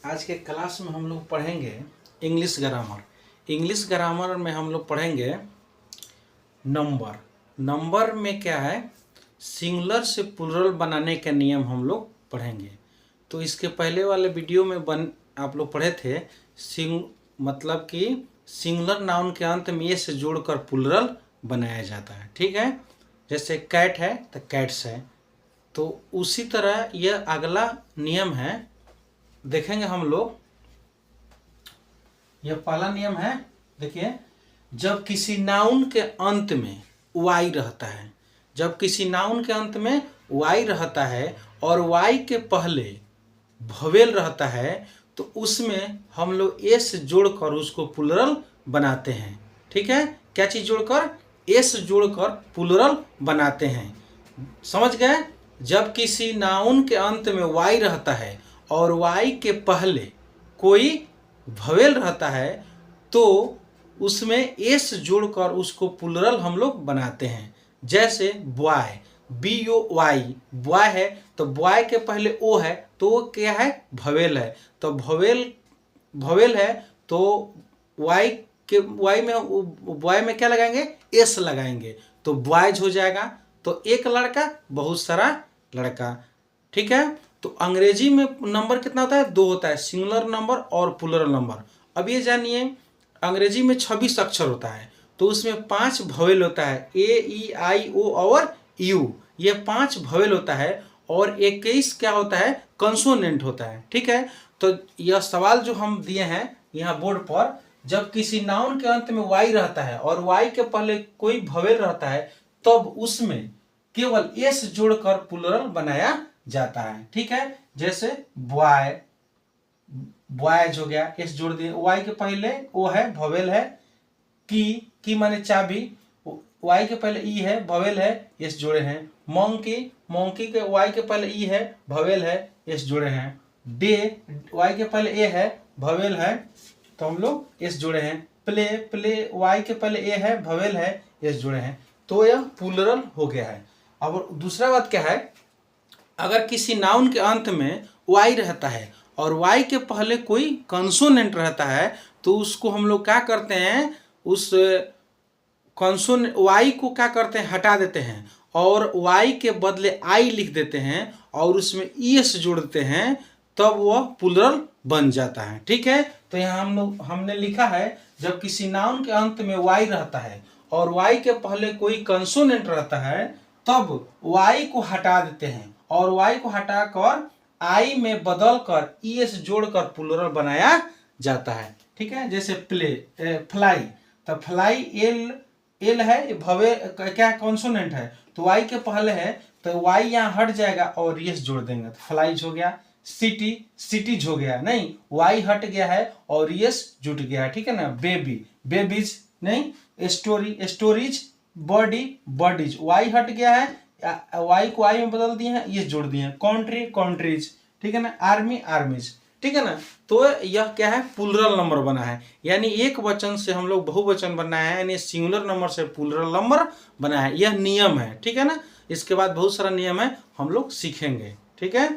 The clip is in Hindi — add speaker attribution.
Speaker 1: आज के क्लास में हम लोग पढ़ेंगे इंग्लिश ग्रामर। इंग्लिश ग्रामर में हम लोग पढ़ेंगे नंबर। नंबर में क्या है, सिंगुलर से प्लूरल बनाने के नियम हम लोग पढ़ेंगे। तो इसके पहले वाले वीडियो में आप लोग पढ़े थे मतलब कि सिंगुलर नाउन के अंत में ये से जोड़कर प्लूरल बनाया जाता है। ठीक है, जैसे कैट है तो कैट्स है। तो उसी तरह यह अगला नियम है, देखेंगे हम लोग। यह पहला नियम है, देखिए, जब किसी नाउन के अंत में वाई रहता है, जब किसी नाउन के अंत में वाई रहता है और वाई के पहले भवेल रहता है तो उसमें हम लोग एस जोड़कर उसको प्लूरल बनाते हैं। ठीक है, क्या चीज़ जोड़कर? एस जोड़कर प्लूरल बनाते हैं। समझ गए? जब किसी नाउन के अंत में वाई रहता है और वाई के पहले कोई भवेल रहता है तो उसमें एस जोड़कर उसको प्लूरल हम लोग बनाते हैं। जैसे बॉय, BOY, बॉय है तो बॉय के पहले ओ है तो वो क्या है? भवेल है। तो भवेल है तो वाई में क्या लगाएंगे? एस लगाएंगे तो बॉयज हो जाएगा। तो एक लड़का, बहुत सारा लड़का। ठीक है, तो अंग्रेजी में नंबर कितना होता है? 2 होता है, सिंगुलर नंबर और प्लूरल नंबर। अब ये जानिए, अंग्रेजी में 26 अक्षर होता है तो उसमें 5 भवेल होता है, AEIO और U, ये 5 भवेल होता है और 21 क्या होता है? कंसोनेंट होता है। ठीक है, तो यह सवाल जो हम दिए हैं यहाँ बोर्ड पर, जब किसी नाउन के अंत में वाई रहता है और वाई के पहले कोई भवेल रहता है तब उसमें केवल एस जोड़कर प्लूरल बनाया जाता है। ठीक है, जैसे बॉय, बॉयज हो गया, एस जोड़ दिए। वाई के पहले ओ है, भवेल है। की माने चाबी, वाई के पहले ई है, भवेल है, एस जोड़े हैं। मोंकी के वाई के पहले ई है, भवेल है, एस जोड़े हैं। डे, वाई के पहले ए है, भवेल है, तो हम लोग एस जोड़े हैं। प्ले वाई के पहले ए है, भवेल है, एस जोड़े हैं। तो यह प्लूरल हो गया है। अब दूसरा बात क्या है, अगर किसी नाउन के अंत में वाई रहता है और वाई के पहले कोई कंसोनेंट रहता है तो उसको हम लोग क्या करते हैं? उस वाई को क्या करते हैं? हटा देते हैं और वाई के बदले आई लिख देते हैं और उसमें एस जोड़ देते हैं, तब वह प्लूरल बन जाता है। ठीक है, तो यहाँ हमने लिखा है, जब किसी नाउन के अंत में वाई रहता है और वाई के पहले कोई कंसोनेंट रहता है तब वाई को हटा देते हैं और वाई को हटाकर आई में बदलकर एस जोड़कर प्लूरल बनाया जाता है। ठीक है, जैसे फ्लाई, तो फ्लाई एल है, भवे क्या कॉन्सोनेंट है तो वाई के पहले है तो वाई यहाँ हट जाएगा और एस जोड़ देंगे तो फ्लाइज हो गया। सिटीज हो गया, नहीं, वाई हट गया है और एस जुट गया है। ठीक है ना। बेबीज नहीं, स्टोरीज, बॉडीज, वाई हट गया है, वाई को आई में बदल दिए हैं, ये जोड़ दिए हैं। कंट्रीज, ठीक है ना। आर्मीज, ठीक है ना। तो यह क्या है? प्लूरल नंबर बना है, यानी एक वचन से हम लोग बहुवचन बनाया है, यानी सिंगुलर नंबर से प्लूरल नंबर बना है। यह नियम है। ठीक है ना। इसके बाद बहुत सारा नियम है, हम लोग सीखेंगे। ठीक है।